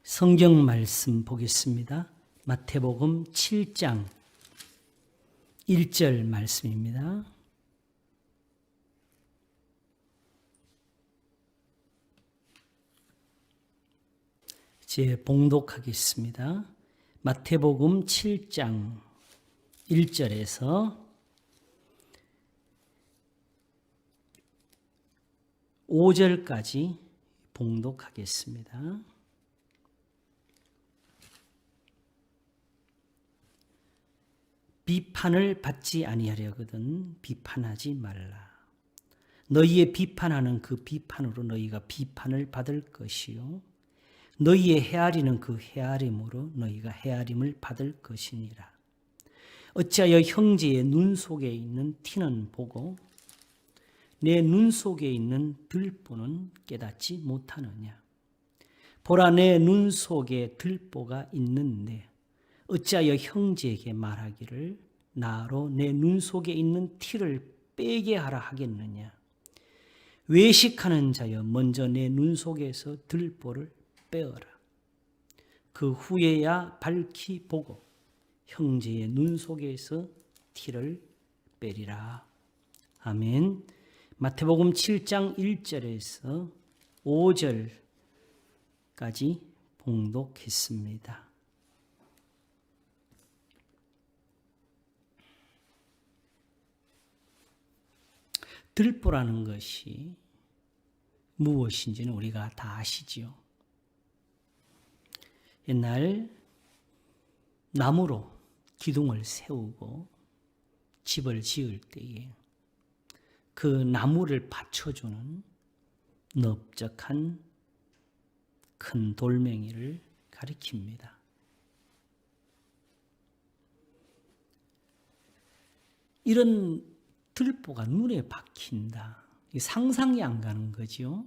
성경 말씀 보겠습니다. 마태복음 7장 1절 말씀입니다. 제 봉독하겠습니다. 마태복음 7장 1절에서 5절까지 봉독하겠습니다. 비판을 받지 아니하려거든 비판하지 말라. 너희의 비판하는 그 비판으로 너희가 비판을 받을 것이요 너희의 헤아리는 그 헤아림으로 너희가 헤아림을 받을 것이니라. 어찌하여 형제의 눈 속에 있는 티는 보고 내 눈 속에 있는 들보는 깨닫지 못하느냐. 보라, 내 눈 속에 들보가 있는데 어찌하여 형제에게 말하기를 나로 내 눈 속에 있는 티를 빼게 하라 하겠느냐. 외식하는 자여, 먼저 내 눈 속에서 들보를 빼어라. 그 후에야 밝히 보고 형제의 눈 속에서 티를 빼리라. 아멘. 마태복음 7장 1절에서 5절까지 봉독했습니다. 들보라는 것이 무엇인지는 우리가 다 아시지요. 옛날 나무로 기둥을 세우고 집을 지을 때에 그 나무를 받쳐주는 넓적한 큰 돌멩이를 가리킵니다. 이런 들보가 눈에 박힌다. 상상이 안 가는 거죠.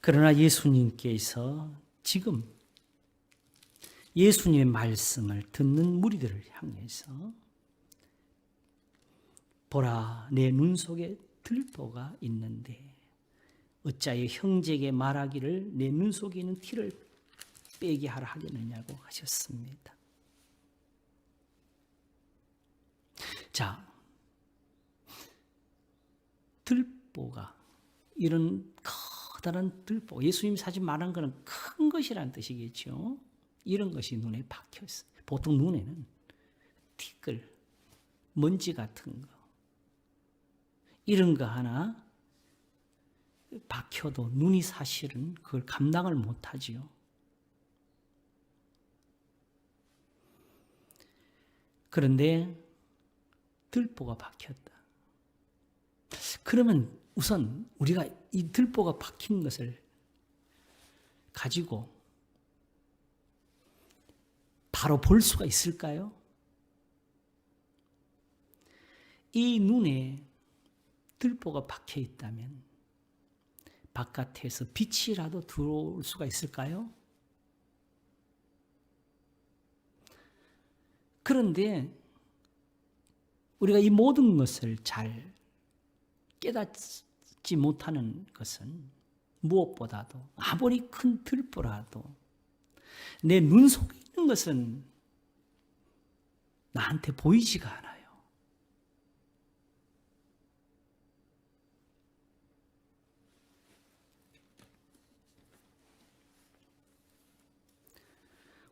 그러나 예수님께서 지금 예수님의 말씀을 듣는 무리들을 향해서 보라, 내 눈 속에 들보가 있는데 어찌하여 형제에게 말하기를 내 눈 속에 있는 티를 빼게 하라 하겠느냐고 하셨습니다. 자, 들보가 이런 커다란 들보, 예수님이 사실 말한 것은 큰 것이라는 뜻이겠죠. 이런 것이 눈에 박혔어요. 보통 눈에는 티끌, 먼지 같은 거, 이런 거 하나 박혀도 눈이 사실은 그걸 감당을 못하지요. 그런데 들보가 박혔다. 그러면 우선 우리가 이 들보가 박힌 것을 가지고 바로 볼 수가 있을까요? 이 눈에 들보가 박혀 있다면 바깥에서 빛이라도 들어올 수가 있을까요? 그런데 우리가 이 모든 것을 잘 깨닫지 못하는 것은 무엇보다도 아무리 큰 들보라도 내 눈 속에 있는 것은 나한테 보이지가 않아요.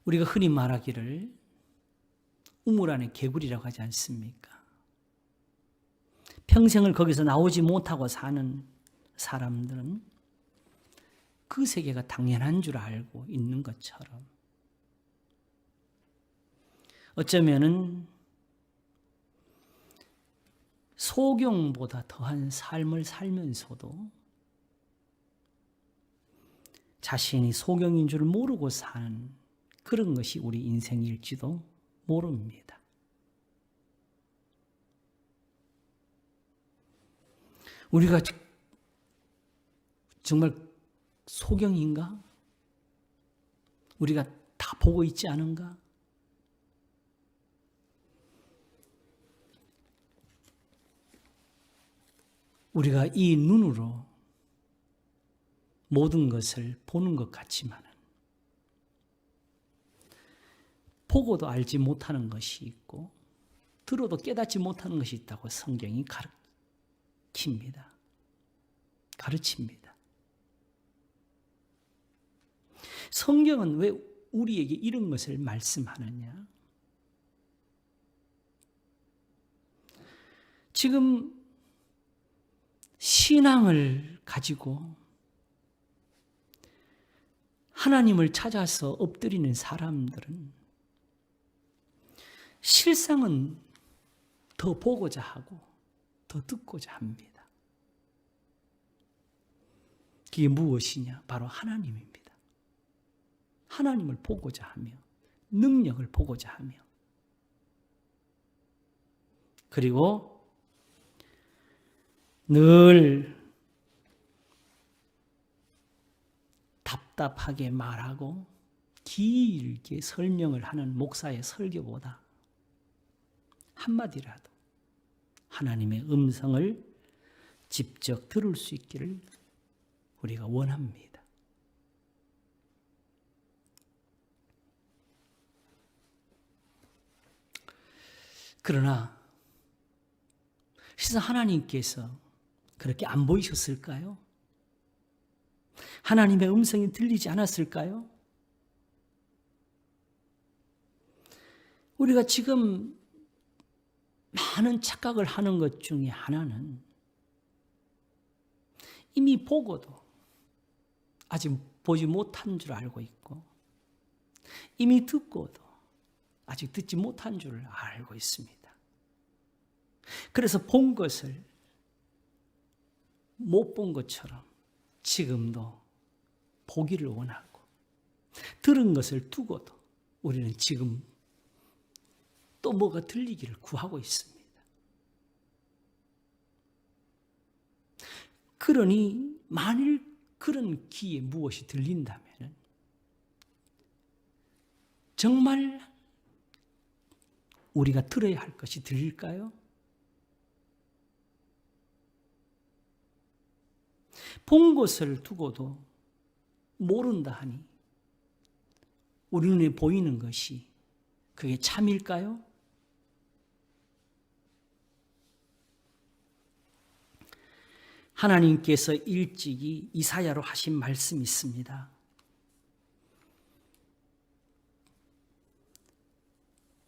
우리가 흔히 말하기를 우물 안에 개구리라고 하지 않습니까? 평생을 거기서 나오지 못하고 사는 사람들은 그 세계가 당연한 줄 알고 있는 것처럼 어쩌면은 소경보다 더한 삶을 살면서도 자신이 소경인 줄 모르고 사는 그런 것이 우리 인생일지도 모릅니다. 우리가 정말 소경인가? 우리가 다 보고 있지 않은가? 우리가 이 눈으로 모든 것을 보는 것 같지만은 보고도 알지 못하는 것이 있고 들어도 깨닫지 못하는 것이 있다고 성경이 가르칩니다. 성경은 왜 우리에게 이런 것을 말씀하느냐? 지금 신앙을 가지고 하나님을 찾아서 엎드리는 사람들은 실상은 더 보고자 하고 더 듣고자 합니다. 그게 무엇이냐? 바로 하나님입니다. 하나님을 보고자 하며 능력을 보고자 하며 그리고 늘 답답하게 말하고 길게 설명을 하는 목사의 설교보다 한마디라도 하나님의 음성을 직접 들을 수 있기를 우리가 원합니다. 그러나 실상 하나님께서 그렇게 안 보이셨을까요? 하나님의 음성이 들리지 않았을까요? 우리가 지금 많은 착각을 하는 것 중에 하나는 이미 보고도 아직 보지 못한 줄 알고 있고 이미 듣고도 아직 듣지 못한 줄 알고 있습니다. 그래서 본 것을 못 본 것처럼 지금도 보기를 원하고 들은 것을 두고도 우리는 지금 또 뭐가 들리기를 구하고 있습니다. 그러니 만일 그런 귀에 무엇이 들린다면 정말 우리가 들어야 할 것이 들릴까요? 본 것을 두고도 모른다 하니 우리 눈에 보이는 것이 그게 참일까요? 하나님께서 일찍이 이사야로 하신 말씀이 있습니다.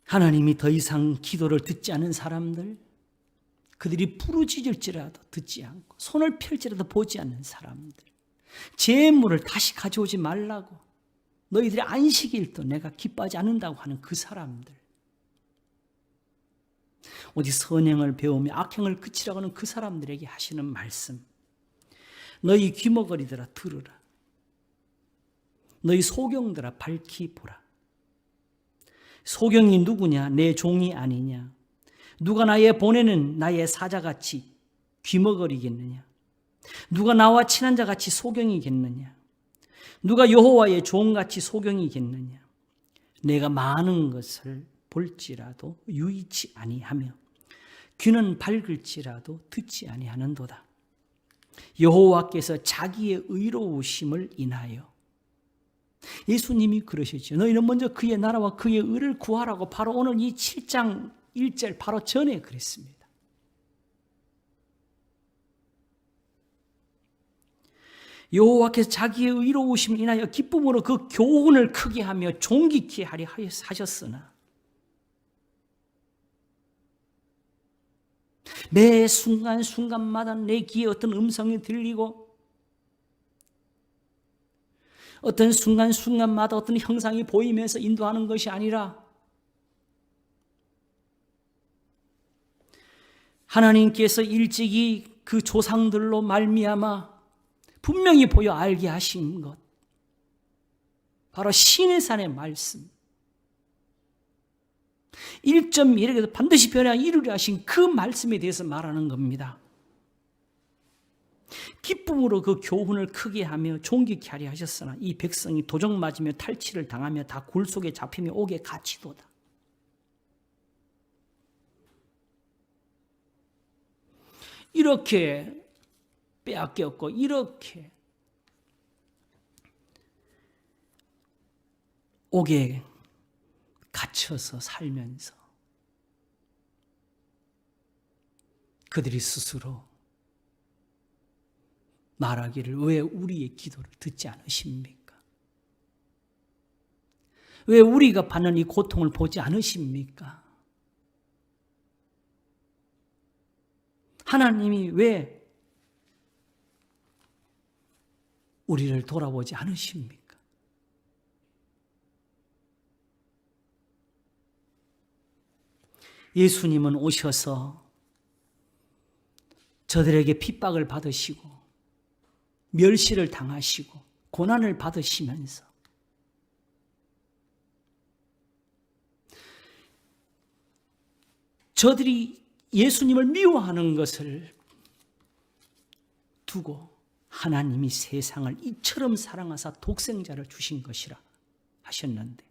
하나님이 더 이상 기도를 듣지 않은 사람들, 그들이 부르짖을지라도 듣지 않고 손을 펼지라도 보지 않는 사람들, 재물을 다시 가져오지 말라고 너희들의 안식일도 내가 기뻐하지 않는다고 하는 그 사람들, 어디 선행을 배우며 악행을 그치라고 하는 그 사람들에게 하시는 말씀, 너희 귀머거리들아 들으라, 너희 소경들아 밝히 보라. 소경이 누구냐? 내 종이 아니냐? 누가 나의 보내는 나의 사자같이 귀머거리겠느냐? 누가 나와 친한 자같이 소경이겠느냐? 누가 여호와의 종같이 소경이겠느냐? 내가 많은 것을 볼지라도 유의치 아니하며 귀는 밝을지라도 듣지 아니하는도다. 여호와께서 자기의 의로우심을 인하여, 예수님이 그러시죠. 너희는 먼저 그의 나라와 그의 의를 구하라고 바로 오늘 이 7장 1절 바로 전에 그랬습니다. 여호와께서 자기의 의로우심을 인하여 기쁨으로 그 교훈을 크게 하며 존귀케 하려 하셨으나 매 순간순간마다 내 귀에 어떤 음성이 들리고 어떤 순간순간마다 어떤 형상이 보이면서 인도하는 것이 아니라 하나님께서 일찍이 그 조상들로 말미암아 분명히 보여 알게 하신 것, 바로 시내산의 말씀, 1.1에게도 반드시 변화 이루려 하신 그 말씀에 대해서 말하는 겁니다. 기쁨으로 그 교훈을 크게 하며 존귀케 하려 하셨으나 이 백성이 도적 맞으며 탈취를 당하며 다 굴 속에 잡히며 옥에 갇히도다. 이렇게 빼앗겼고 이렇게 옥에 갇혀서 살면서 그들이 스스로 말하기를 왜 우리의 기도를 듣지 않으십니까? 왜 우리가 받는 이 고통을 보지 않으십니까? 하나님이 왜 우리를 돌아보지 않으십니까? 예수님은 오셔서 저들에게 핍박을 받으시고 멸시를 당하시고 고난을 받으시면서 저들이 예수님을 미워하는 것을 두고 하나님이 세상을 이처럼 사랑하사 독생자를 주신 것이라 하셨는데,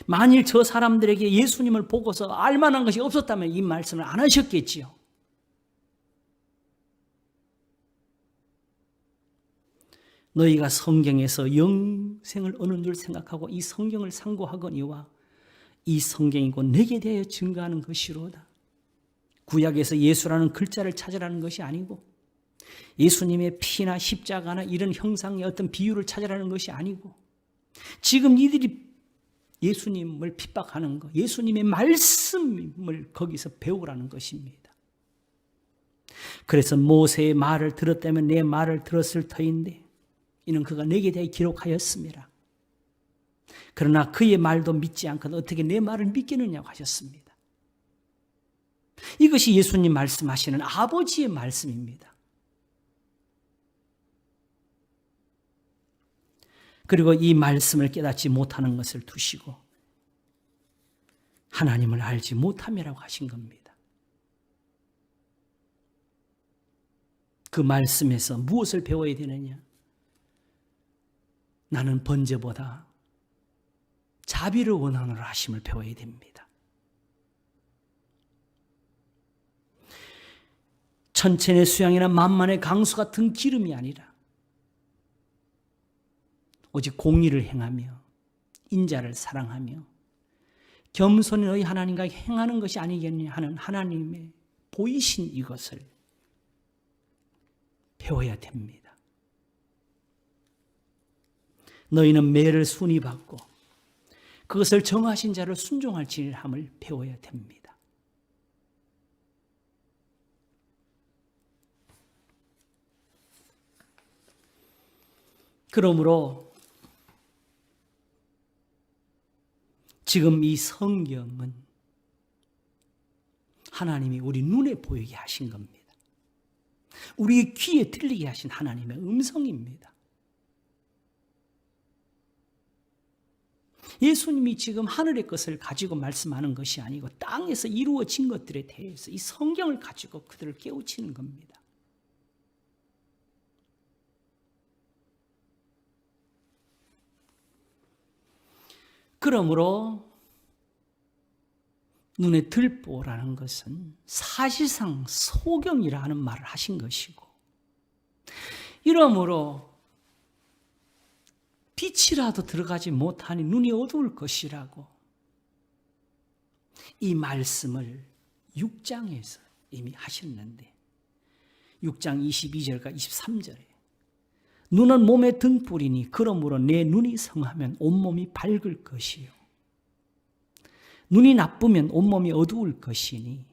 만일 저 사람들에게 예수님을 보고서 알만한 것이 없었다면 이 말씀을 안 하셨겠지요. 너희가 성경에서 영생을 얻는 줄 생각하고 이 성경을 상고하거니와 이 성경이 곧 내게 대하여 증거하는 것이로다. 구약에서 예수라는 글자를 찾으라는 것이 아니고 예수님의 피나 십자가나 이런 형상의 어떤 비유를 찾으라는 것이 아니고 지금 이들이 예수님을 핍박하는 것, 예수님의 말씀을 거기서 배우라는 것입니다. 그래서 모세의 말을 들었다면 내 말을 들었을 터인데 이는 그가 내게 대해 기록하였습니다. 그러나 그의 말도 믿지 않고는 어떻게 내 말을 믿겠느냐고 하셨습니다. 이것이 예수님 말씀하시는 아버지의 말씀입니다. 그리고 이 말씀을 깨닫지 못하는 것을 두시고 하나님을 알지 못함이라고 하신 겁니다. 그 말씀에서 무엇을 배워야 되느냐? 나는 번제보다 자비를 원하노라 하심을 배워야 됩니다. 천천의 수양이나 만만의 강수 같은 기름이 아니라 오직 공의를 행하며 인자를 사랑하며 겸손히 너희 하나님과 행하는 것이 아니겠느냐 하는 하나님의 보이신 이것을 배워야 됩니다. 너희는 매를 순히 받고 그것을 정하신 자를 순종할지함을 배워야 됩니다. 그러므로 지금 이 성경은 하나님이 우리 눈에 보이게 하신 겁니다. 우리의 귀에 들리게 하신 하나님의 음성입니다. 예수님이 지금 하늘의 것을 가지고 말씀하는 것이 아니고 땅에서 이루어진 것들에 대해서 이 성경을 가지고 그들을 깨우치는 겁니다. 그러므로 눈에 들보라는 것은 사실상 소경이라는 말을 하신 것이고, 이러므로 빛이라도 들어가지 못하니 눈이 어두울 것이라고 이 말씀을 6장에서 이미 하셨는데 6장 22절과 23절에 눈은 몸의 등불이니 그러므로 내 눈이 성하면 온몸이 밝을 것이요 눈이 나쁘면 온몸이 어두울 것이니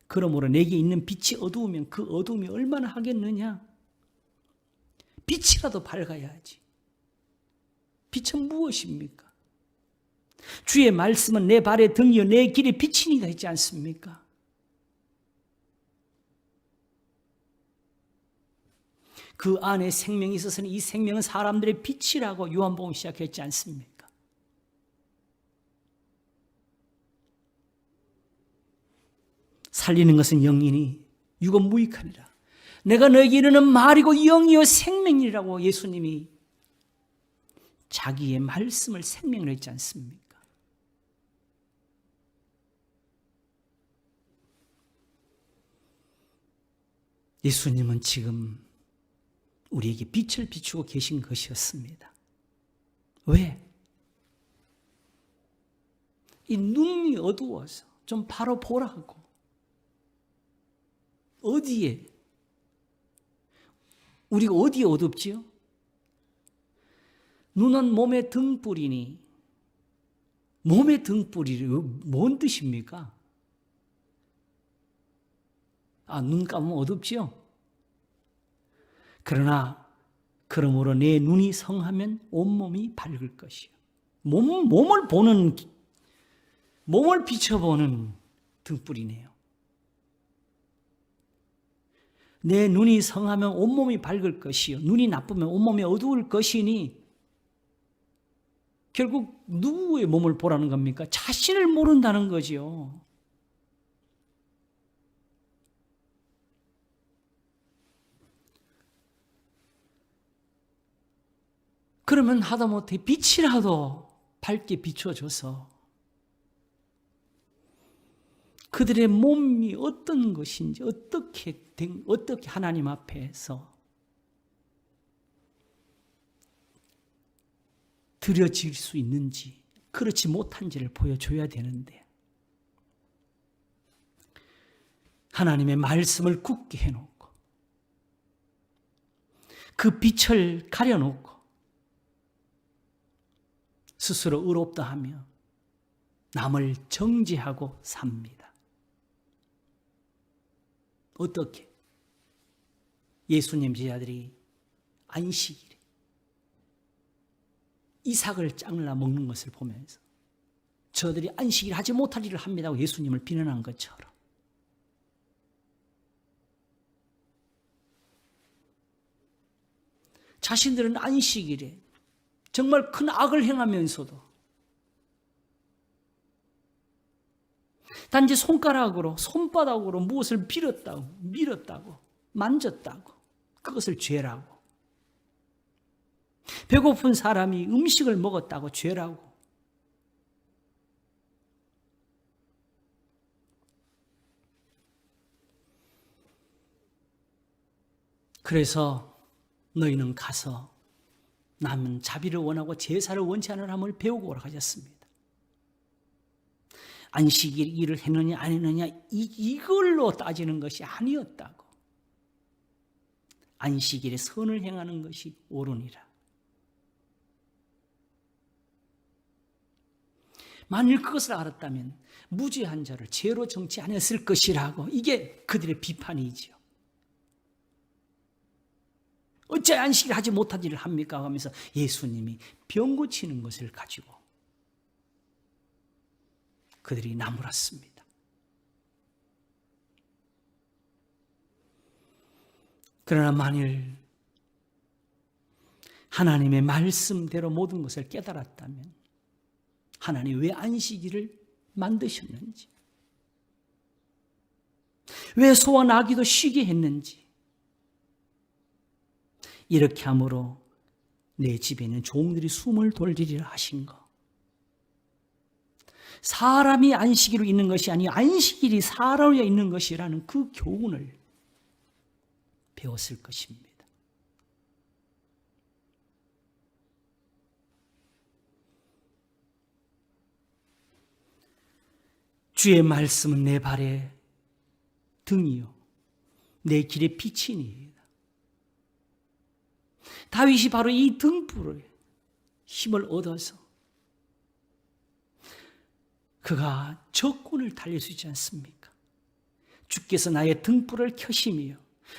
그러므로 내게 있는 빛이 어두우면 그 어두움이 얼마나 하겠느냐. 빛이라도 밝아야지. 빛은 무엇입니까? 주의 말씀은 내 발의 등이요 내 길의 빛이니가 있지 않습니까? 그 안에 생명이 있어서는 이 생명은 사람들의 빛이라고 요한복음 시작했지 않습니까? 살리는 것은 영이니 육은 무익하니라. 내가 너에게 이르는 말이고 영이요 생명이라고 예수님이 자기의 말씀을 생명을 했지 않습니까? 예수님은 지금 우리에게 빛을 비추고 계신 것이었습니다. 왜? 이 눈이 어두워서 좀 바로 보라고. 어디에? 우리가 어디에 어둡지요? 눈은 몸의 등불이니, 몸의 등불이 뭔 뜻입니까? 눈 감으면 어둡지요? 그러나 그러므로 내 눈이 성하면 온몸이 밝을 것이요. 몸을 비춰보는 등불이네요. 내 눈이 성하면 온몸이 밝을 것이요. 눈이 나쁘면 온몸이 어두울 것이니 결국 누구의 몸을 보라는 겁니까? 자신을 모른다는 거죠. 그러면 하다못해 빛이라도 밝게 비춰줘서 그들의 몸이 어떤 것인지, 어떻게 하나님 앞에서 드려질 수 있는지, 그렇지 못한지를 보여줘야 되는데, 하나님의 말씀을 굳게 해놓고 그 빛을 가려놓고 스스로 의롭다 하며 남을 정죄하고 삽니다. 어떻게? 예수님 제자들이 안식일에 이삭을 잘라 먹는 것을 보면서 저들이 안식일 하지 못할 일을 합니다고 예수님을 비난한 것처럼 자신들은 안식일에 정말 큰 악을 행하면서도 단지 손바닥으로 무엇을 밀었다고, 만졌다고, 그것을 죄라고. 배고픈 사람이 음식을 먹었다고 죄라고. 그래서 너희는 가서 남은 자비를 원하고 제사를 원치 않은 함을 배우고 오라 하셨습니다. 안식일 일을 했느냐 안 했느냐 이걸로 따지는 것이 아니었다고. 안식일에 선을 행하는 것이 옳으니라. 만일 그것을 알았다면 무죄한 자를 죄로 정치 안 했을 것이라고. 이게 그들의 비판이지요. 어째 안식일 하지 못한 일을 합니까? 하면서 예수님이 병 고치는 것을 가지고 그들이 나무랐습니다. 그러나 만일 하나님의 말씀대로 모든 것을 깨달았다면 하나님 왜 안식일을 만드셨는지, 왜 소와 나귀도 쉬게 했는지, 이렇게 함으로 내 집에 있는 종들이 숨을 돌리리라 하신 것. 사람이 안식일로 있는 것이 아니요 안식일이 사람으로 있는 것이라는 그 교훈을 배웠을 것입니다. 주의 말씀은 내 발의 등이요 내 길의 빛이니이다. 다윗이 바로 이 등불에 힘을 얻어서 그가 적군을 달릴 수 있지 않습니까? 주께서 나의 등불을 켜시며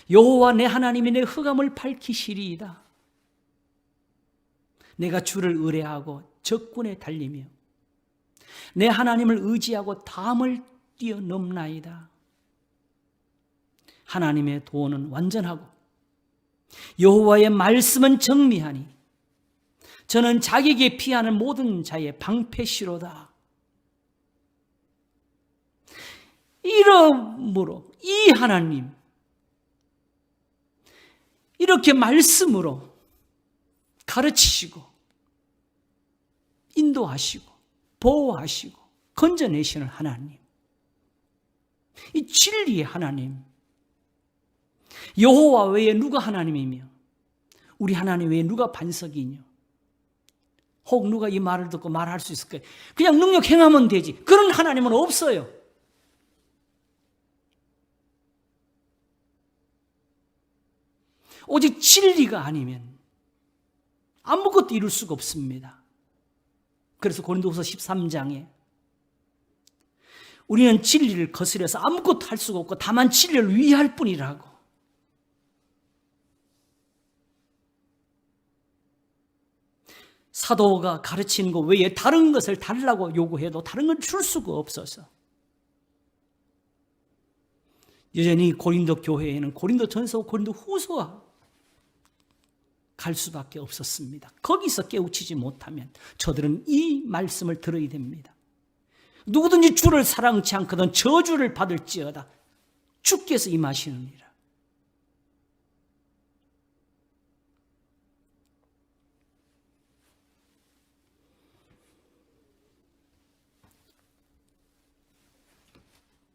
여호와 내 하나님이 내 흑암을 밝히시리이다. 내가 주를 의뢰하고 적군에 달리며 내 하나님을 의지하고 담을 뛰어넘나이다. 하나님의 도는 완전하고 여호와의 말씀은 정미하니 저는 자기에게 피하는 모든 자의 방패시로다. 이러므로 이 하나님 이렇게 말씀으로 가르치시고 인도하시고 보호하시고 건져내시는 하나님, 이 진리의 하나님, 여호와 외에 누가 하나님이며 우리 하나님 외에 누가 반석이 있냐? 혹 누가 이 말을 듣고 말할 수 있을까요? 그냥 능력 행하면 되지. 그런 하나님은 없어요. 오직 진리가 아니면 아무것도 이룰 수가 없습니다. 그래서 고린도후서 13장에 우리는 진리를 거스려서 아무것도 할 수가 없고 다만 진리를 위할 뿐이라고. 사도가 가르치는 것 외에 다른 것을 달라고 요구해도 다른 건 줄 수가 없어서 여전히 고린도 교회에는 고린도전서, 고린도후서와 갈 수밖에 없었습니다. 거기서 깨우치지 못하면 저들은 이 말씀을 들어야 됩니다. 누구든지 주를 사랑치 않거든 저주를 받을지어다. 주께서 임하시느니라.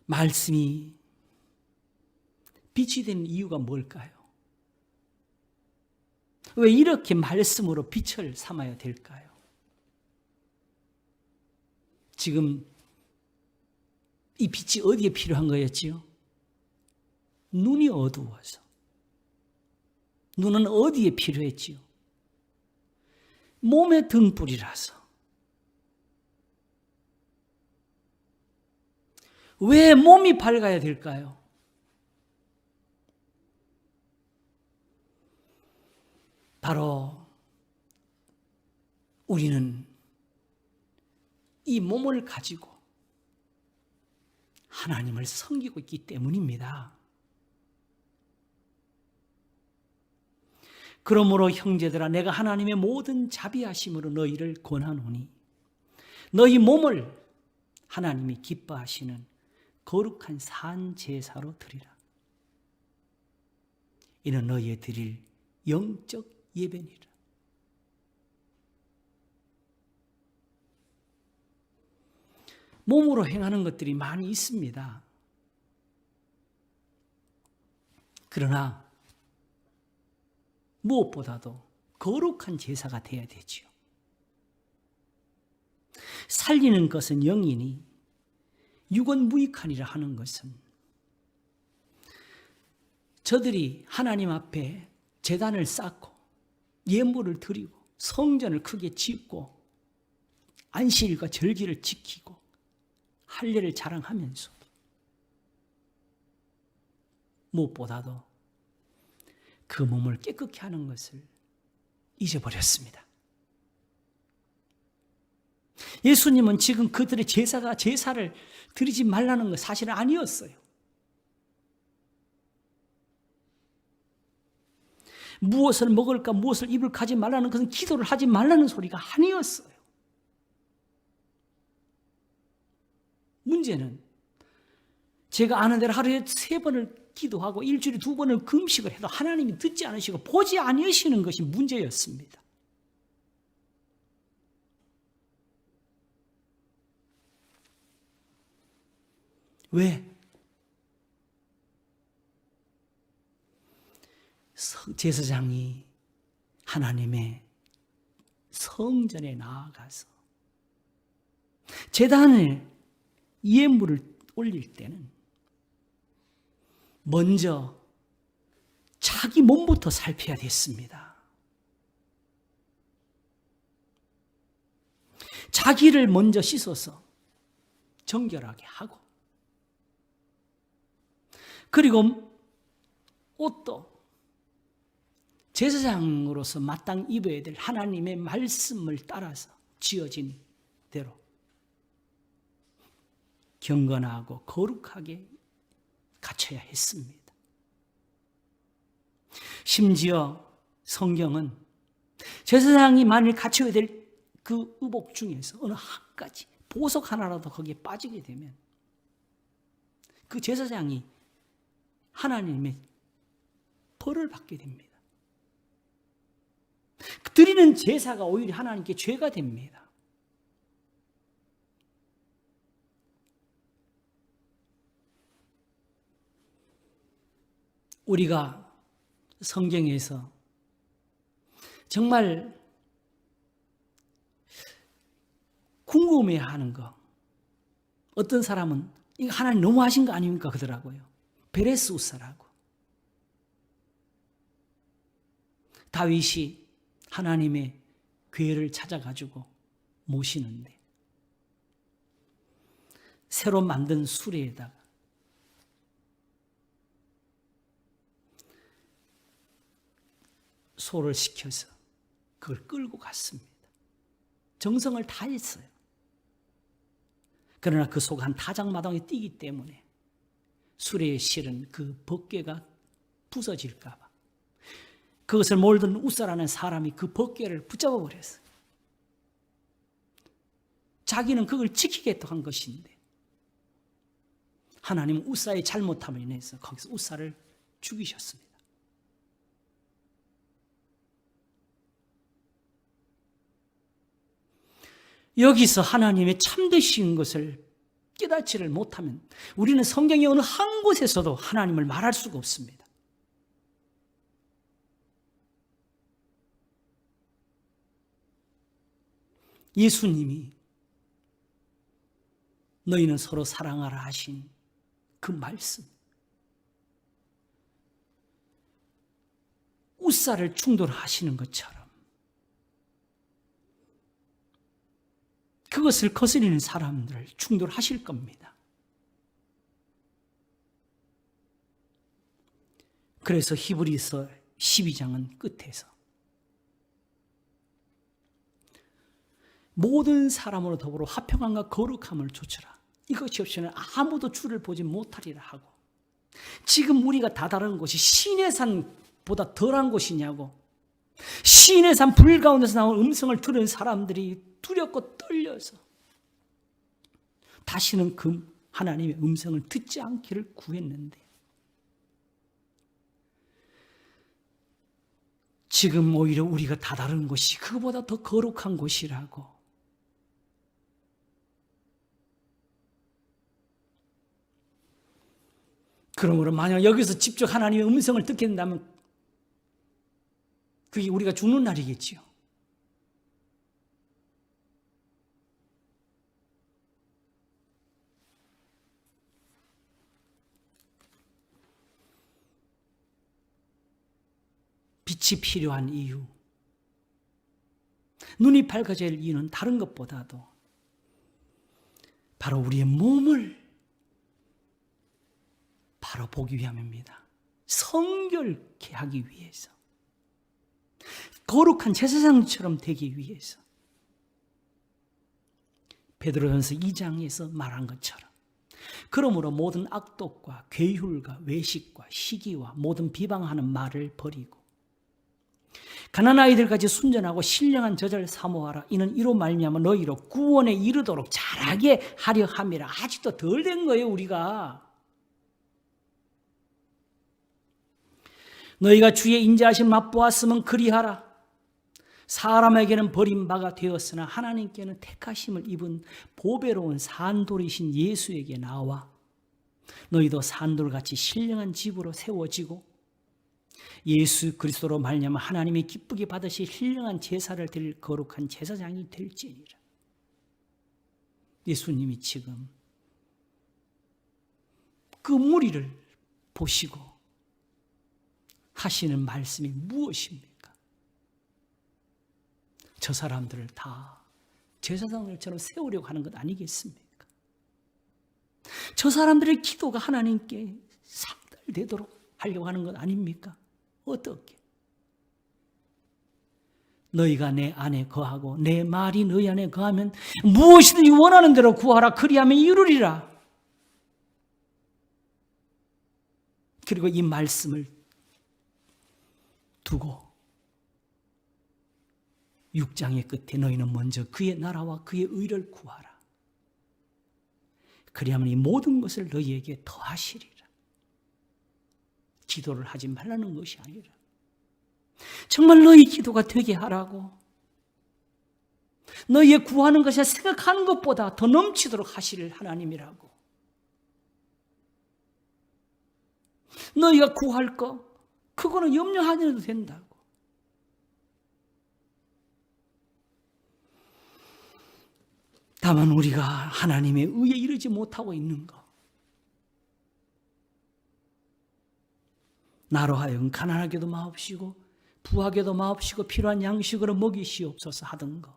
말씀이 빛이 된 이유가 뭘까요? 왜 이렇게 말씀으로 빛을 삼아야 될까요? 지금 이 빛이 어디에 필요한 거였지요? 눈이 어두워서. 눈은 어디에 필요했지요? 몸의 등불이라서. 왜 몸이 밝아야 될까요? 바로 우리는 이 몸을 가지고 하나님을 섬기고 있기 때문입니다. 그러므로 형제들아 내가 하나님의 모든 자비하심으로 너희를 권하노니 너희 몸을 하나님이 기뻐하시는 거룩한 산 제사로 드리라. 이는 너희의 드릴 영적 예배니라. 몸으로 행하는 것들이 많이 있습니다. 그러나 무엇보다도 거룩한 제사가 되어야 되지요. 살리는 것은 영이니 육은 무익하니라 하는 것은 저들이 하나님 앞에 제단을 쌓고 예물을 드리고 성전을 크게 짓고 안식일과 절기를 지키고 할례를 자랑하면서도 무엇보다도 그 몸을 깨끗게 하는 것을 잊어버렸습니다. 예수님은 지금 그들의 제사를 드리지 말라는 것 사실은 아니었어요. 무엇을 먹을까 무엇을 입을까 하지 말라는 것은 기도를 하지 말라는 소리가 아니었어요. 문제는 제가 아는 대로 하루에 3번을 기도하고 일주일에 2번을 금식을 해도 하나님이 듣지 않으시고 보지 않으시는 것이 문제였습니다. 왜? 제사장이 하나님의 성전에 나아가서 제단에 예물을 올릴 때는 먼저 자기 몸부터 살펴야 됐습니다. 자기를 먼저 씻어서 정결하게 하고 그리고 옷도 제사장으로서 마땅히 입어야 될 하나님의 말씀을 따라서 지어진 대로 경건하고 거룩하게 갖춰야 했습니다. 심지어 성경은 제사장이 만일 갖춰야 될 그 의복 중에서 어느 한 가지 보석 하나라도 거기에 빠지게 되면 그 제사장이 하나님의 벌을 받게 됩니다. 드리는 제사가 오히려 하나님께 죄가 됩니다. 우리가 성경에서 정말 궁금해하는 거. 어떤 사람은 이거 하나님 너무하신 거 아닙니까? 그러더라고요. 베레스 우사라고. 다윗이 하나님의 궤를 찾아가지고 모시는데 새로 만든 수레에다가 소를 시켜서 그걸 끌고 갔습니다. 정성을 다했어요. 그러나 그 소가 한 타작마당에 뛰기 때문에 수레에 실은 그 벗개가 부서질까 봐 그것을 몰던 우사라는 사람이 그 벗개를 붙잡아 버렸어요. 자기는 그걸 지키겠다고 한 것인데 하나님은 우사의 잘못함을 인해서 거기서 우사를 죽이셨습니다. 여기서 하나님의 참되신 것을 깨닫지를 못하면 우리는 성경의 어느 한 곳에서도 하나님을 말할 수가 없습니다. 예수님이 너희는 서로 사랑하라 하신 그 말씀, 우사를 충돌하시는 것처럼 그것을 거스리는 사람들을 충돌하실 겁니다. 그래서 히브리서 12장은 끝에서 모든 사람으로 더불어 화평함과 거룩함을 좇으라. 이것이 없이는 아무도 주를 보지 못하리라 하고, 지금 우리가 다다른 곳이 시내 산보다 덜한 곳이냐고, 시내 산 불 가운데서 나온 음성을 들은 사람들이 두렵고 떨려서 다시는 그 하나님의 음성을 듣지 않기를 구했는데, 지금 오히려 우리가 다다른 곳이 그보다 더 거룩한 곳이라고. 그러므로 만약 여기서 직접 하나님의 음성을 듣게 된다면 그게 우리가 죽는 날이겠지요. 빛이 필요한 이유, 눈이 밝아질 이유는 다른 것보다도 바로 우리의 몸을 바로 보기 위함입니다. 성결케 하기 위해서, 거룩한 제사장처럼 되기 위해서. 베드로전서 2장에서 말한 것처럼, 그러므로 모든 악독과 괴휼과 외식과 시기와 모든 비방하는 말을 버리고 가난한 아이들까지 순전하고 신령한 저절 사모하라. 이는 이로 말미암아 너희로 구원에 이르도록 잘하게 하려 함이라. 아직도 덜 된 거예요, 우리가. 너희가 주의 인자하심 맛보았으면 그리하라. 사람에게는 버림바가 되었으나 하나님께는 택하심을 입은 보배로운 산돌이신 예수에게 나와 너희도 산돌같이 신령한 집으로 세워지고 예수 그리스도로 말미암아 하나님이 기쁘게 받으실 신령한 제사를 드릴 거룩한 제사장이 될지니라. 예수님이 지금 그 무리를 보시고 하시는 말씀이 무엇입니까? 저 사람들을 다 제사장들처럼 세우려고 하는 것 아니겠습니까? 저 사람들의 기도가 하나님께 상달되도록 하려고 하는 것 아닙니까? 어떻게? 너희가 내 안에 거하고 내 말이 너희 안에 거하면 무엇이든지 원하는 대로 구하라. 그리하면 이루리라. 그리고 이 말씀을 두고 6장의 끝에 너희는 먼저 그의 나라와 그의 의를 구하라. 그리하면 이 모든 것을 너희에게 더하시리라. 기도를 하지 말라는 것이 아니라 정말 너희 기도가 되게 하라고, 너희의 구하는 것이 생각하는 것보다 더 넘치도록 하실 하나님이라고. 너희가 구할 거 그거는 염려하지 않아도 된다고. 다만 우리가 하나님의 의에 이르지 못하고 있는 것, 나로 하여금 가난하게도 마옵시고 부하게도 마옵시고 필요한 양식으로 먹이시옵소서 하던 것,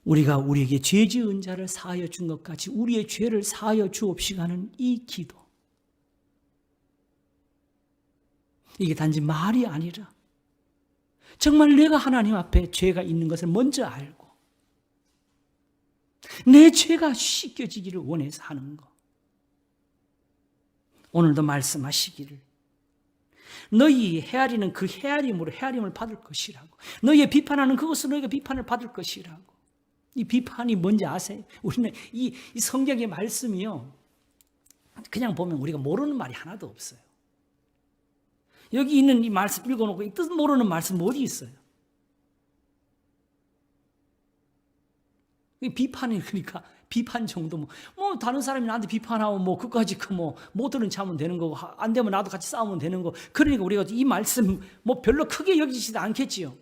우리가 우리에게 죄 지은 자를 사하여 준 것 같이 우리의 죄를 사하여 주옵시고 하는 이 기도, 이게 단지 말이 아니라 정말 내가 하나님 앞에 죄가 있는 것을 먼저 알고 내 죄가 씻겨지기를 원해서 하는 것. 오늘도 말씀하시기를 너희 헤아리는 그 헤아림으로 헤아림을 받을 것이라고, 너희의 비판하는 그것으로 너희가 비판을 받을 것이라고. 이 비판이 뭔지 아세요? 우리는 이 성경의 말씀이요, 그냥 보면 우리가 모르는 말이 하나도 없어요. 여기 있는 이 말씀 읽어놓고 이 뜻 모르는 말씀 어디 있어요? 비판이, 그러니까 비판 정도 뭐 다른 사람이 나한테 비판하고 뭐 그까지 못 들은 참으면 되는 거고, 안 되면 나도 같이 싸우면 되는 거. 그러니까 우리가 이 말씀 뭐 별로 크게 여기지도 않겠지요.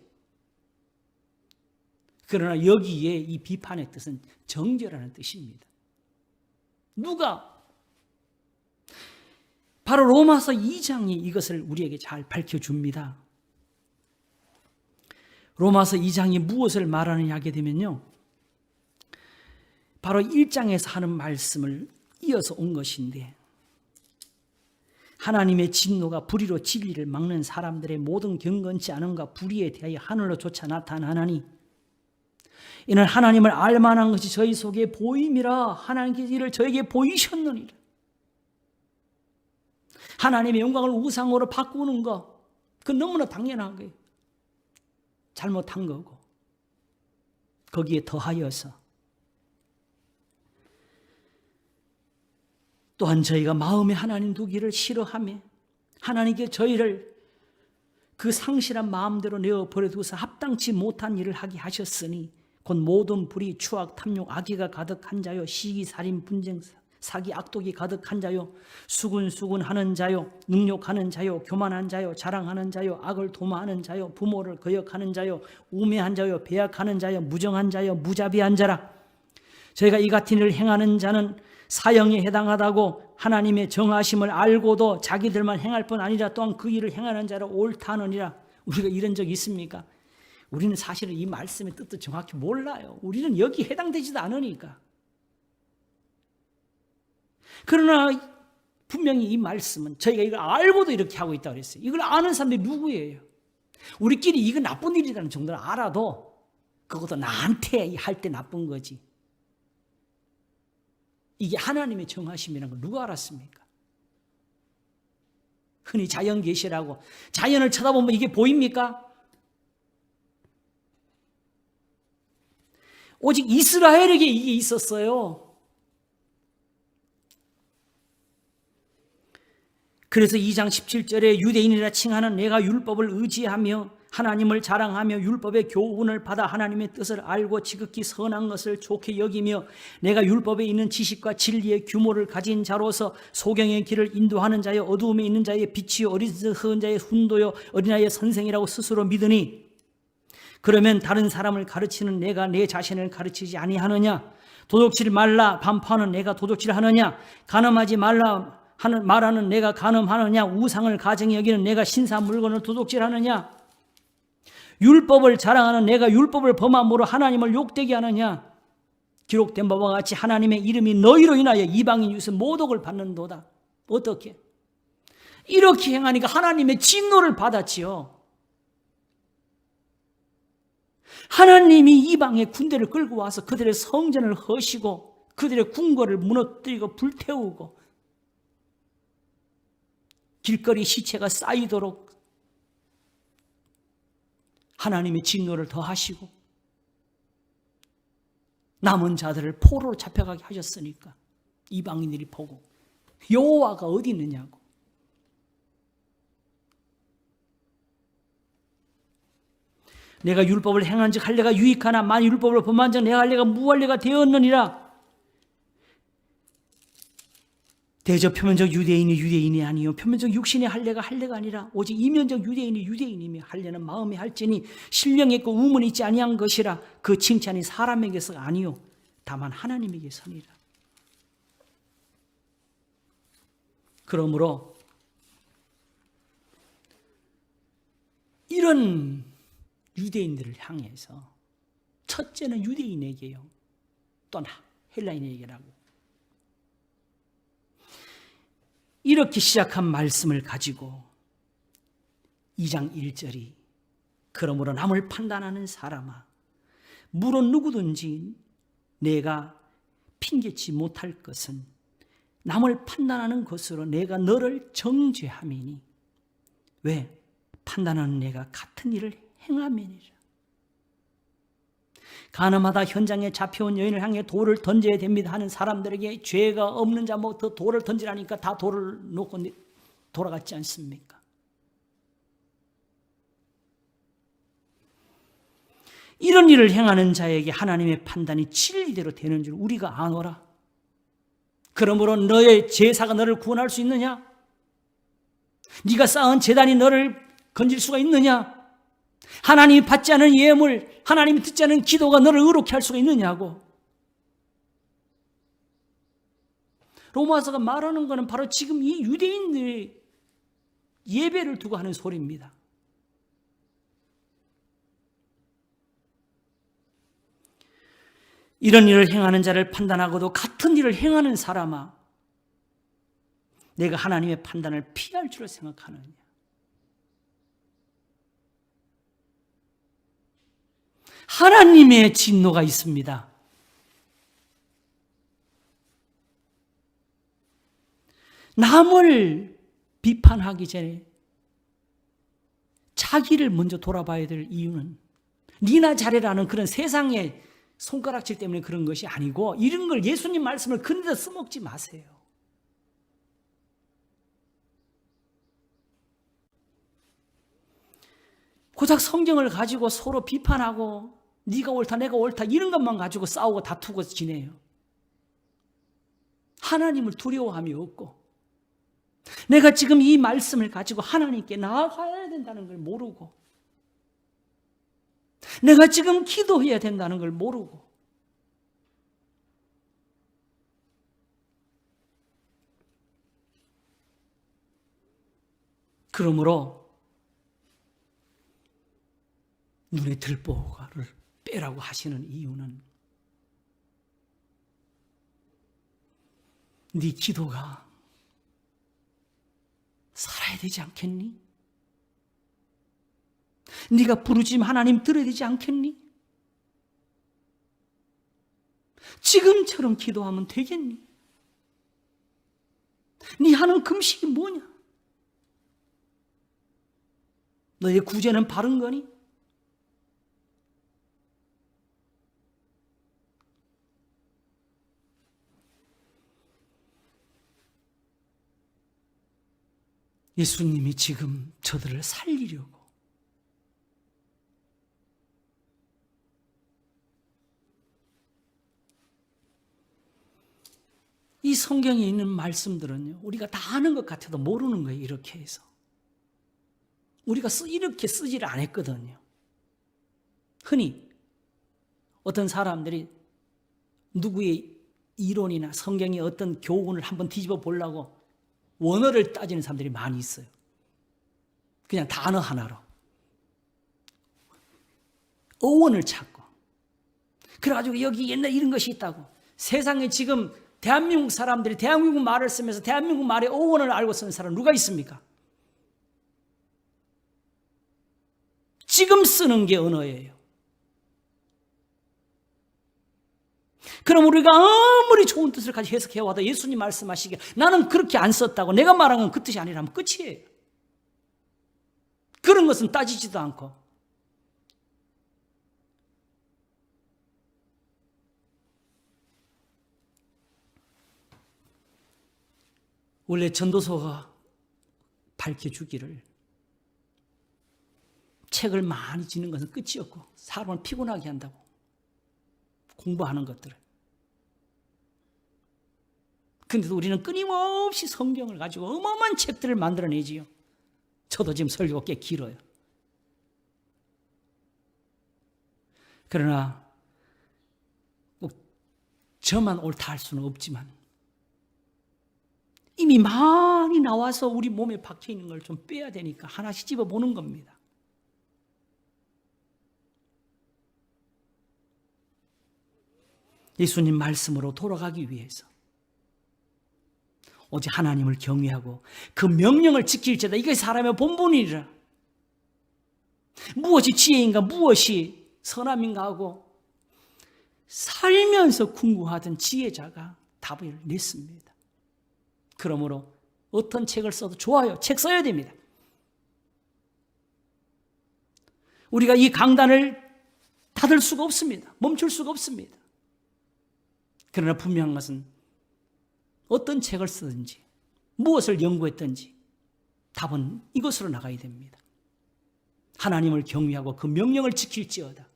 그러나 여기에 이 비판의 뜻은 정죄라는 뜻입니다. 누가? 바로 로마서 2장이 이것을 우리에게 잘 밝혀줍니다. 로마서 2장이 무엇을 말하느냐 하게 되면요, 바로 1장에서 하는 말씀을 이어서 온 것인데, 하나님의 진노가 불의로 진리를 막는 사람들의 모든 경건치 않음과 불의에 대하여 하늘로조차 나타나나니 이는 하나님을 알만한 것이 저희 속에 보임이라 하나님께서 이를 저에게 보이셨느니라. 하나님의 영광을 우상으로 바꾸는 것, 그건 너무나 당연한 거예요. 잘못한 거고, 거기에 더하여서 또한 저희가 마음에 하나님 두기를 싫어하며 하나님께 저희를 그 상실한 마음대로 내어버려두어서 합당치 못한 일을 하게 하셨으니 곧 모든 불의, 추악, 탐욕, 악의가 가득한 자요, 시기, 살인, 분쟁, 사기, 악독이 가득한 자요, 수군수군하는 자요, 능욕하는 자요, 교만한 자요, 자랑하는 자요, 악을 도모하는 자요, 부모를 거역하는 자요, 우매한 자요, 배약하는 자요, 무정한 자요, 무자비한 자라. 저희가 이 같은 일을 행하는 자는 사형에 해당하다고 하나님의 정하심을 알고도 자기들만 행할 뿐 아니라 또한 그 일을 행하는 자를 옳다느니라. 우리가 이런 적 있습니까? 우리는 사실은 이 말씀의 뜻도 정확히 몰라요. 우리는 여기 해당되지도 않으니까. 그러나 분명히 이 말씀은 저희가 이걸 알고도 이렇게 하고 있다고 그랬어요. 이걸 아는 사람들이 누구예요? 우리끼리 이거 나쁜 일이라는 정도는 알아도 그것도 나한테 할 때 나쁜 거지. 이게 하나님의 정하심이라는 걸 누가 알았습니까? 흔히 자연 계시라고, 자연을 쳐다보면 이게 보입니까? 오직 이스라엘에게 이게 있었어요. 그래서 2장 17절에 유대인이라 칭하는 내가 율법을 의지하며 하나님을 자랑하며 율법의 교훈을 받아 하나님의 뜻을 알고 지극히 선한 것을 좋게 여기며 내가 율법에 있는 지식과 진리의 규모를 가진 자로서 소경의 길을 인도하는 자여 어두움에 있는 자의 빛이요 어리석은 자의 훈도요 어린아이의 선생이라고 스스로 믿으니, 그러면 다른 사람을 가르치는 내가 내 자신을 가르치지 아니하느냐? 도둑질 말라 반포하는 내가 도둑질 하느냐? 간음하지 말라 말하는 내가 간음하느냐? 우상을 가증히 여기는 내가 신사 물건을 도둑질하느냐? 율법을 자랑하는 내가 율법을 범함으로 하나님을 욕되게 하느냐? 기록된 바와 같이 하나님의 이름이 너희로 인하여 이방인 유서 모독을 받는도다. 어떻게? 이렇게 행하니까 하나님의 진노를 받았지요. 하나님이 이방의 군대를 끌고 와서 그들의 성전을 허시고 그들의 궁궐을 무너뜨리고 불태우고 길거리 시체가 쌓이도록 하나님의 진노를 더하시고 남은 자들을 포로로 잡혀가게 하셨으니까 이방인들이 보고 여호와가 어디 있느냐고. 내가 율법을 행한 즉 할례가 유익하나 만일 율법을 범한 즉 내가 할례가 무할례가 되었느니라. 대저 표면적 유대인이 유대인이 아니요 표면적 육신의 할례가 할례가 아니라 오직 이면적 유대인이 유대인이며 할례는 마음의 할지니 신령이 있고 우문이 있지 아니한 것이라. 그 칭찬이 사람에게서가 아니요 다만 하나님에게서니라. 그러므로 이런 유대인들을 향해서 첫째는 유대인에게요, 또는 헬라인에게라고 이렇게 시작한 말씀을 가지고 2장 1절이 그러므로 남을 판단하는 사람아 물론 누구든지 내가 핑계치 못할 것은 남을 판단하는 것으로 내가 너를 정죄함이니 왜? 판단하는 내가 같은 일을 행함이니라. 가늠하다 현장에 잡혀온 여인을 향해 돌을 던져야 됩니다 하는 사람들에게 죄가 없는 자 뭐 더 돌을 던지라니까 다 돌을 놓고 돌아갔지 않습니까? 이런 일을 행하는 자에게 하나님의 판단이 진리대로 되는 줄 우리가 아노라. 그러므로 너의 제사가 너를 구원할 수 있느냐? 네가 쌓은 제단이 너를 건질 수가 있느냐? 하나님이 받지 않은 예물, 하나님이 듣지 않은 기도가 너를 의롭게 할 수가 있느냐고. 로마서가 말하는 것은 바로 지금 이 유대인들의 예배를 두고 하는 소리입니다. 이런 일을 행하는 자를 판단하고도 같은 일을 행하는 사람아 내가 하나님의 판단을 피할 줄 생각하느냐. 하나님의 진노가 있습니다. 남을 비판하기 전에 자기를 먼저 돌아봐야 될 이유는 니나 잘해라는 그런 세상의 손가락질 때문에 그런 것이 아니고 이런 걸 예수님 말씀을 근데 써먹지 마세요. 고작 성경을 가지고 서로 비판하고 네가 옳다 내가 옳다 이런 것만 가지고 싸우고 다투고 지내요. 하나님을 두려워함이 없고 내가 지금 이 말씀을 가지고 하나님께 나아가야 된다는 걸 모르고 내가 지금 기도해야 된다는 걸 모르고 그러므로 눈에 들보가를 빼라고 하시는 이유는 네 기도가 살아야 되지 않겠니? 네가 부르짖으면 하나님 들어야 되지 않겠니? 지금처럼 기도하면 되겠니? 네 하는 금식이 뭐냐? 너의 구제는 바른 거니? 예수님이 지금 저들을 살리려고 이 성경에 있는 말씀들은요 우리가 다 아는 것 같아도 모르는 거예요. 이렇게 해서 우리가 이렇게 쓰지를 않았거든요. 흔히 어떤 사람들이 누구의 이론이나 성경의 어떤 교훈을 한번 뒤집어 보려고 원어를 따지는 사람들이 많이 있어요. 그냥 단어 하나로 어원을 찾고 그래가지고 여기 옛날 이런 것이 있다고. 세상에 지금 대한민국 사람들이 대한민국 말을 쓰면서 대한민국 말의 어원을 알고 쓰는 사람 누가 있습니까? 지금 쓰는 게 언어예요. 그럼 우리가 아무리 좋은 뜻을 가지고 해석해와도 예수님 말씀하시기에 나는 그렇게 안 썼다고 내가 말한 건 그 뜻이 아니라면 끝이에요. 그런 것은 따지지도 않고 원래 전도서가 밝혀주기를 책을 많이 짓는 것은 끝이 없고 사람을 피곤하게 한다고 공부하는 것들을 근데도 우리는 끊임없이 성경을 가지고 어마어마한 책들을 만들어내지요. 저도 지금 설교가 꽤 길어요. 그러나 꼭 저만 옳다 할 수는 없지만 이미 많이 나와서 우리 몸에 박혀 있는 걸 좀 빼야 되니까 하나씩 집어보는 겁니다. 예수님 말씀으로 돌아가기 위해서 오직 하나님을 경외하고 그 명령을 지킬지어다. 이게 사람의 본분이라. 무엇이 지혜인가 무엇이 선함인가 하고 살면서 궁구하던 지혜자가 답을 냈습니다. 그러므로 어떤 책을 써도 좋아요. 책 써야 됩니다. 우리가 이 강단을 닫을 수가 없습니다. 멈출 수가 없습니다. 그러나 분명한 것은 어떤 책을 쓰든지 무엇을 연구했든지 답은 이것으로 나가야 됩니다. 하나님을 경외하고 그 명령을 지킬지어다.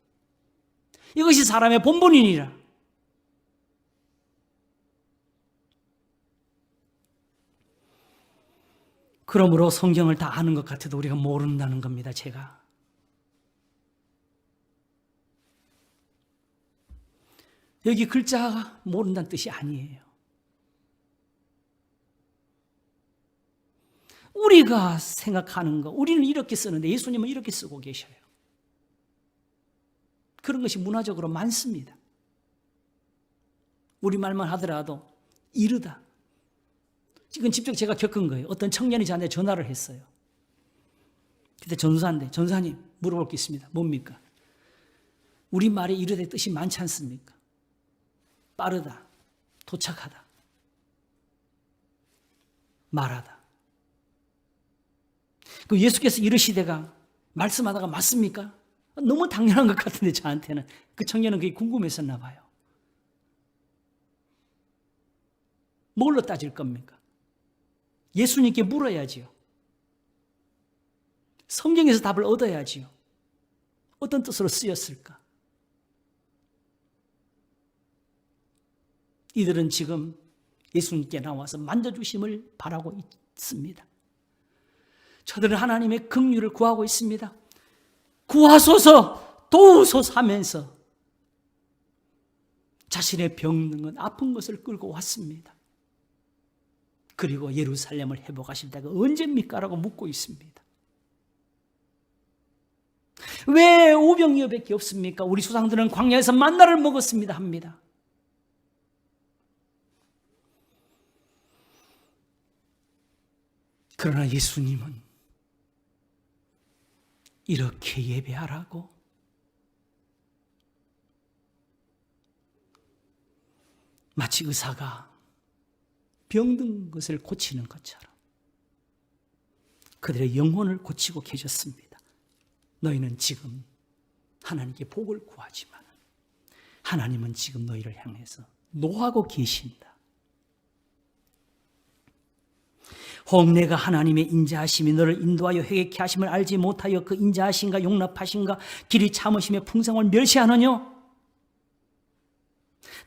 이것이 사람의 본분이니라. 그러므로 성경을 다 아는 것 같아도 우리가 모른다는 겁니다. 제가. 여기 글자가 모른다는 뜻이 아니에요. 우리가 생각하는 거, 우리는 이렇게 쓰는데 예수님은 이렇게 쓰고 계셔요. 그런 것이 문화적으로 많습니다. 우리말만 하더라도 이르다. 지금 직접 제가 겪은 거예요. 어떤 청년이 저한테 전화를 했어요. 그때 전사인데, 전사님 물어볼 게 있습니다. 뭡니까? 우리말에 이르다의 뜻이 많지 않습니까? 빠르다, 도착하다, 말하다. 그 예수께서 이르시되가 말씀하다가 맞습니까? 너무 당연한 것 같은데 저한테는. 그 청년은 그게 궁금했었나 봐요. 뭘로 따질 겁니까? 예수님께 물어야지요. 성경에서 답을 얻어야지요. 어떤 뜻으로 쓰였을까? 이들은 지금 예수님께 나와서 만져주심을 바라고 있습니다. 저들은 하나님의 긍휼을 구하고 있습니다. 구하소서, 도우소서 하면서 자신의 병든 아픈 것을 끌고 왔습니다. 그리고 예루살렘을 회복하실 때가 언제입니까? 라고 묻고 있습니다. 왜 오병이어밖에 없습니까? 우리 조상들은 광야에서 만나를 먹었습니다 합니다. 그러나 예수님은 이렇게 예배하라고 마치 의사가 병든 것을 고치는 것처럼 그들의 영혼을 고치고 계셨습니다. 너희는 지금 하나님께 복을 구하지만 하나님은 지금 너희를 향해서 노하고 계신다. 혹 내가 하나님의 인자하심이 너를 인도하여 회개케 하심을 알지 못하여 그 인자하심과 용납하심과 길이 참으심의 풍성을 멸시하느뇨?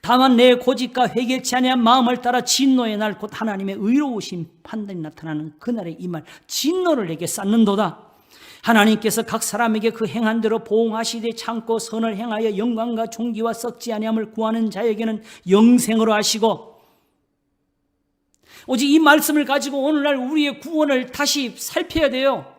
다만 내 고집과 회개치 아니한 마음을 따라 진노의 날 곧 하나님의 의로우신 판단이 나타나는 그날에 이 말 진노를 내게 쌓는도다. 하나님께서 각 사람에게 그 행한 대로 보응하시되 참고 선을 행하여 영광과 존귀와 썩지 아니함을 구하는 자에게는 영생으로 하시고, 오직 이 말씀을 가지고 오늘날 우리의 구원을 다시 살펴야 돼요.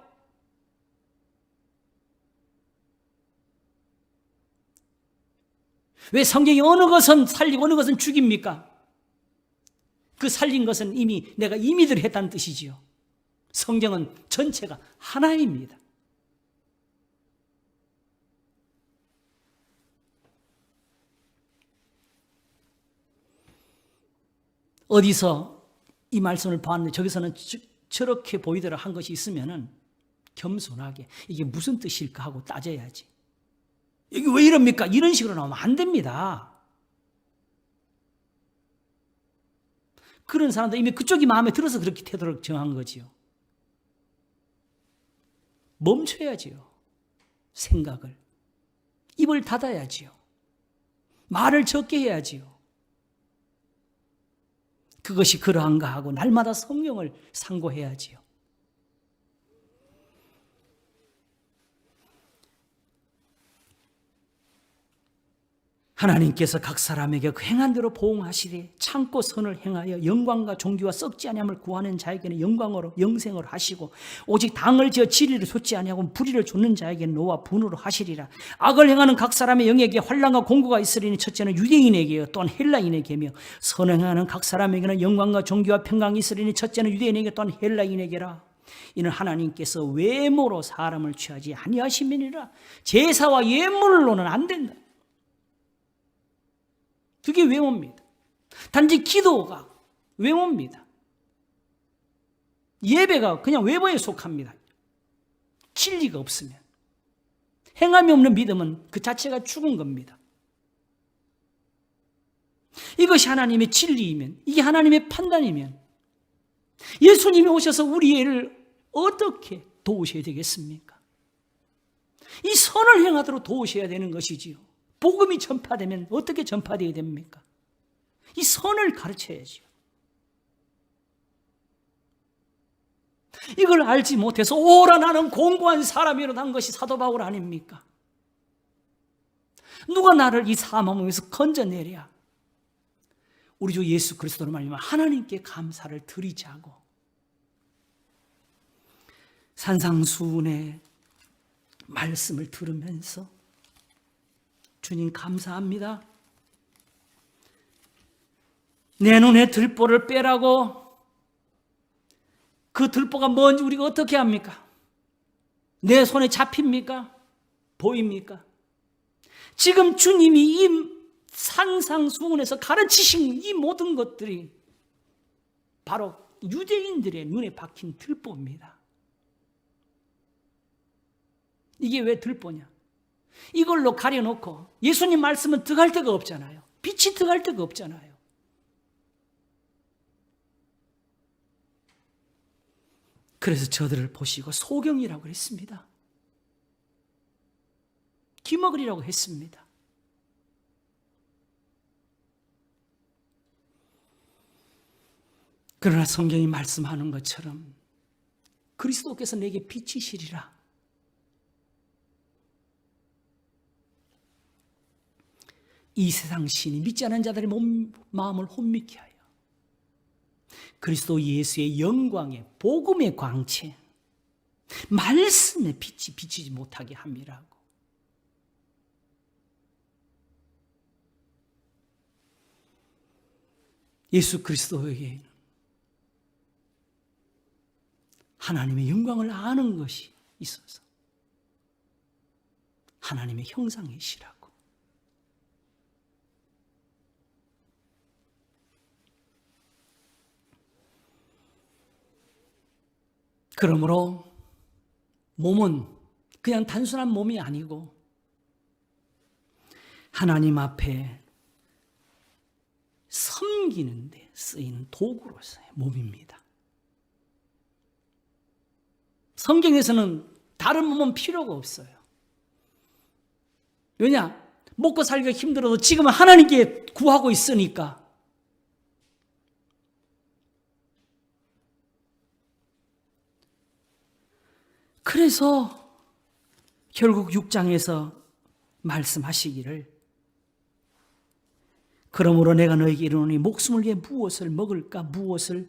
왜 성경이 어느 것은 살리고 어느 것은 죽입니까? 그 살린 것은 이미 내가 임의대로 했다는 뜻이지요. 성경은 전체가 하나입니다. 어디서 이 말씀을 봤는데 저기서는 저렇게 보이더라 한 것이 있으면은 겸손하게 이게 무슨 뜻일까 하고 따져야지. 여기 왜 이럽니까? 이런 식으로 나오면 안 됩니다. 그런 사람도 이미 그쪽이 마음에 들어서 그렇게 태도를 정한 거지요. 멈춰야지요. 생각을. 입을 닫아야지요. 말을 적게 해야지요. 그것이 그러한가 하고 날마다 성경을 상고해야지요. 하나님께서 각 사람에게 그 행한 대로 보응하시되 참고 선을 행하여 영광과 존귀와 썩지 아니함을 구하는 자에게는 영광으로 영생을 하시고 오직 당을 지어 진리를 솟지 아니하고 불의를 좇는 자에게는 노와 분으로 하시리라. 악을 행하는 각 사람의 영에게 환난과 공고가 있으리니 첫째는 유대인에게요 또한 헬라인에게며 선행하는 각 사람에게는 영광과 존귀와 평강이 있으리니 첫째는 유대인에게 또한 헬라인에게라. 이는 하나님께서 외모로 사람을 취하지 아니하심이니라. 제사와 예물로는 안 된다. 그게 외모입니다. 단지 기도가 외모입니다. 예배가 그냥 외모에 속합니다. 진리가 없으면. 행함이 없는 믿음은 그 자체가 죽은 겁니다. 이것이 하나님의 진리이면, 이게 하나님의 판단이면 예수님이 오셔서 우리 애를 어떻게 도우셔야 되겠습니까? 이 선을 행하도록 도우셔야 되는 것이지요. 복음이 전파되면 어떻게 전파되어야 됩니까? 이 선을 가르쳐야죠. 이걸 알지 못해서 오라 나는 공고한 사람이로 난 것이 사도 바울 아닙니까? 누가 나를 이 사망에서 건져내랴? 우리 주 예수 그리스도로 말미암아 하나님께 감사를 드리자고. 산상수훈의 말씀을 들으면서 주님 감사합니다. 내 눈에 들보를 빼라고. 그 들보가 뭔지 우리가 어떻게 합니까? 내 손에 잡힙니까? 보입니까? 지금 주님이 이 산상수훈에서 가르치신 이 모든 것들이 바로 유대인들의 눈에 박힌 들보입니다. 이게 왜 들보냐? 이걸로 가려놓고 예수님 말씀은 들어갈 데가 없잖아요. 빛이 들어갈 데가 없잖아요. 그래서 저들을 보시고 소경이라고 했습니다. 기먹으리라고 했습니다. 그러나 성경이 말씀하는 것처럼 그리스도께서 내게 빛이시리라. 이 세상 신이 믿지 않은 자들의 마음을 혼미케 하여 그리스도 예수의 영광의 복음의 광채, 말씀의 빛이 비치지 못하게 함이라고. 예수 그리스도에게는 하나님의 영광을 아는 것이 있어서 하나님의 형상이시라고. 그러므로 몸은 그냥 단순한 몸이 아니고 하나님 앞에 섬기는 데 쓰이는 도구로서의 몸입니다. 성경에서는 다른 몸은 필요가 없어요. 왜냐? 먹고 살기가 힘들어도 지금은 하나님께 구하고 있으니까. 그래서 결국 6장에서 말씀하시기를 그러므로 내가 너에게 이르노니 목숨을 위해 무엇을 먹을까 무엇을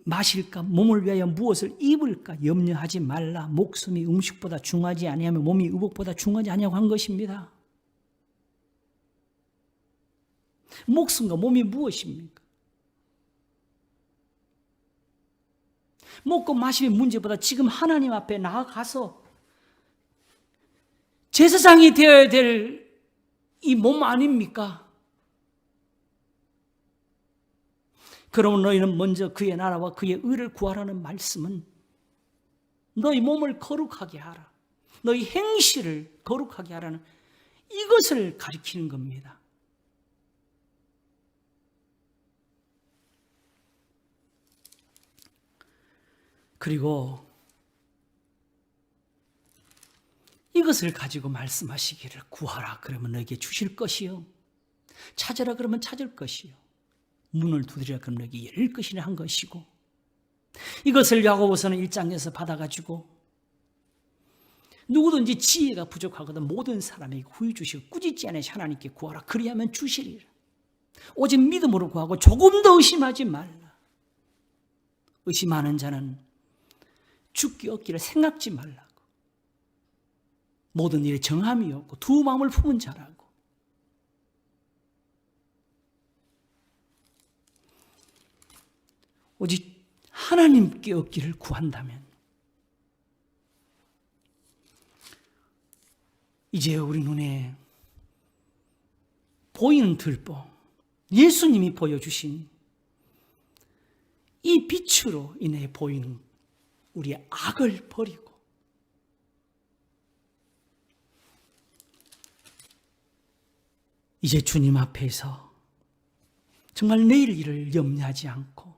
마실까 몸을 위하여 무엇을 입을까 염려하지 말라. 목숨이 음식보다 중하지 아니하며 몸이 의복보다 중하지 아니하고 한 것입니다. 목숨과 몸이 무엇입니까? 먹고 마심의 문제보다 지금 하나님 앞에 나아가서 제사장이 되어야 될 이 몸 아닙니까? 그러면 너희는 먼저 그의 나라와 그의 의를 구하라는 말씀은 너희 몸을 거룩하게 하라. 너희 행실을 거룩하게 하라는 이것을 가리키는 겁니다. 그리고 이것을 가지고 말씀하시기를 구하라 그러면 너에게 주실 것이요 찾으라 그러면 찾을 것이요 문을 두드려 그는 너에게 열릴 것이라 한 것이고, 이것을 야고보서는 1장에서 받아가지고 누구든지 지혜가 부족하거든 모든 사람에게 후히 주시고 꾸짖지 않으시 하나님께 구하라. 그리하면 주시리라. 오직 믿음으로 구하고 조금도 의심하지 말라. 의심하는 자는 죽기 없기를 생각지 말라고. 모든 일에 정함이 없고 두 마음을 품은 자라고. 오직 하나님께 얻기를 구한다면 이제 우리 눈에 보이는 들보, 예수님이 보여주신 이 빛으로 인해 보이는 우리의 악을 버리고 이제 주님 앞에서 정말 내일 일을 염려하지 않고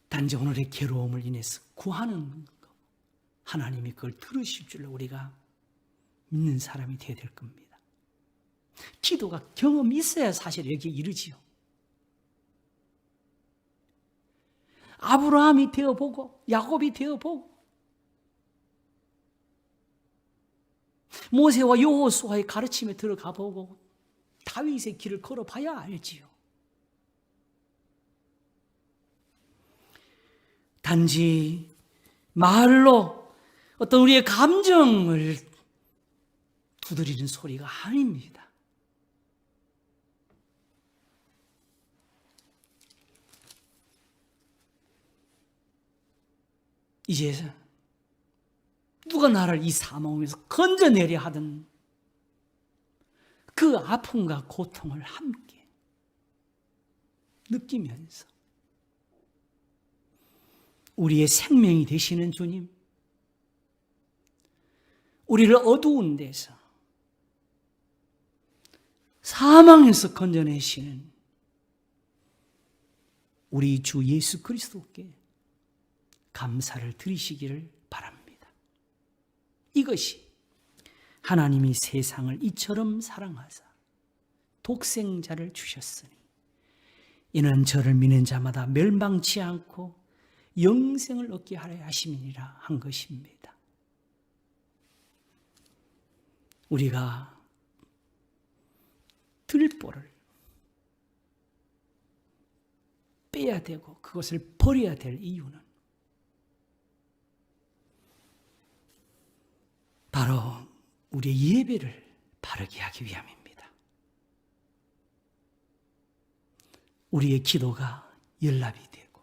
단지 오늘의 괴로움을 인해서 구하는 것, 하나님이 그걸 들으실 줄로 우리가 믿는 사람이 되어야 될 겁니다. 기도가 경험이 있어야 사실 여기에 이르지요. 아브라함이 되어보고 야곱이 되어보고 모세와 여호수아의 가르침에 들어가 보고 다윗의 길을 걸어봐야 알지요. 단지 말로 어떤 우리의 감정을 두드리는 소리가 아닙니다. 이제 누가 나를 이 사망에서 건져내려 하든 그 아픔과 고통을 함께 느끼면서 우리의 생명이 되시는 주님, 우리를 어두운 데서 사망에서 건져내시는 우리 주 예수 그리스도께 감사를 드리시기를 바랍니다. 이것이 하나님이 세상을 이처럼 사랑하사 독생자를 주셨으니 이는 저를 믿는 자마다 멸망치 않고 영생을 얻게 하려 하심이니라 한 것입니다. 우리가 들보를 빼야 되고 그것을 버려야 될 이유는 바로 우리의 예배를 바르게 하기 위함입니다. 우리의 기도가 연락이 되고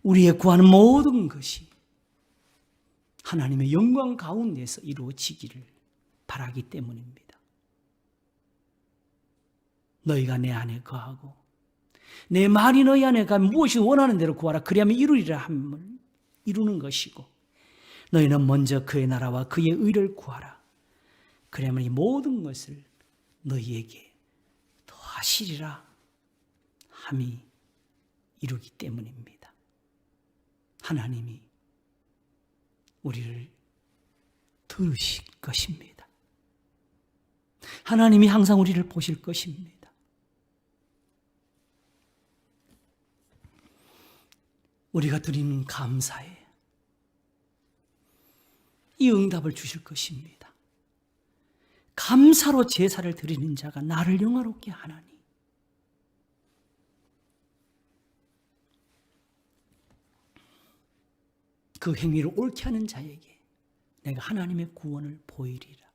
우리의 구하는 모든 것이 하나님의 영광 가운데서 이루어지기를 바라기 때문입니다. 너희가 내 안에 거하고 내 말이 너희 안에 가 무엇이 원하는 대로 구하라. 그리하면 이루리라 함을 이루는 것이고 너희는 먼저 그의 나라와 그의 의를 구하라. 그러면 이 모든 것을 너희에게 더하시리라 함이 이루기 때문입니다. 하나님이 우리를 들으실 것입니다. 하나님이 항상 우리를 보실 것입니다. 우리가 드리는 감사에 이 응답을 주실 것입니다. 감사로 제사를 드리는 자가 나를 영화롭게 하나니 그 행위를 옳게 하는 자에게 내가 하나님의 구원을 보이리라.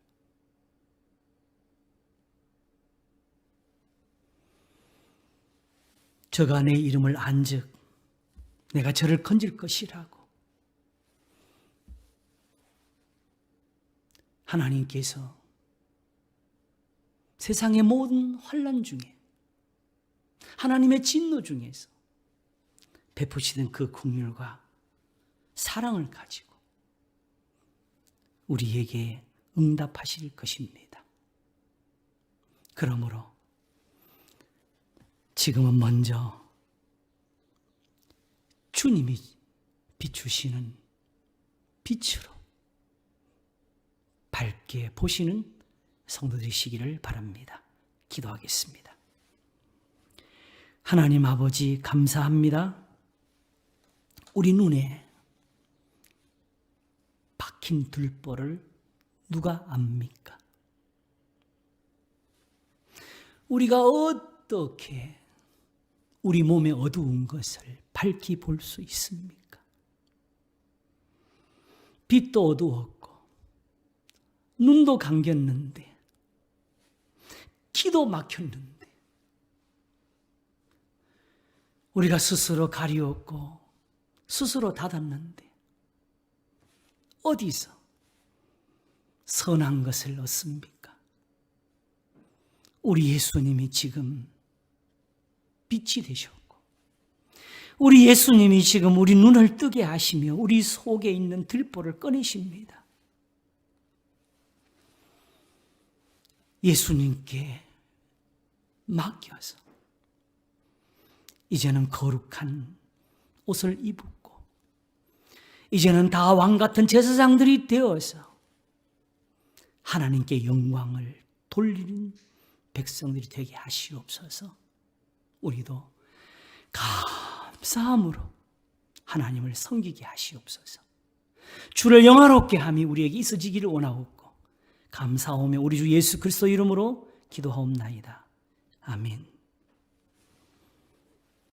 저가 내 이름을 안즉 내가 저를 건질 것이라고 하나님께서 세상의 모든 환난 중에 하나님의 진노 중에서 베푸시던 그 긍휼과 사랑을 가지고 우리에게 응답하실 것입니다. 그러므로 지금은 먼저 주님이 비추시는 빛으로 밝게 보시는 성도들이시기를 바랍니다. 기도하겠습니다. 하나님 아버지 감사합니다. 우리 눈에 박힌 들보를 누가 압니까? 우리가 어떻게 우리 몸의 어두운 것을 밝히 볼 수 있습니까? 빛도 어두웠고 눈도 감겼는데 기도 막혔는데 우리가 스스로 가리웠고 스스로 닫았는데 어디서 선한 것을 얻습니까? 우리 예수님이 지금 빛이 되셨고 우리 예수님이 지금 우리 눈을 뜨게 하시며 우리 속에 있는 들보를 꺼내십니다. 예수님께 맡겨서 이제는 거룩한 옷을 입고 이제는 다 왕같은 제사장들이 되어서 하나님께 영광을 돌리는 백성들이 되게 하시옵소서. 우리도 감사함으로 하나님을 섬기게 하시옵소서. 주를 영화롭게 함이 우리에게 있어지기를 원하옵고 감사하오며 우리 주 예수 그리스도 이름으로 기도하옵나이다. 아멘.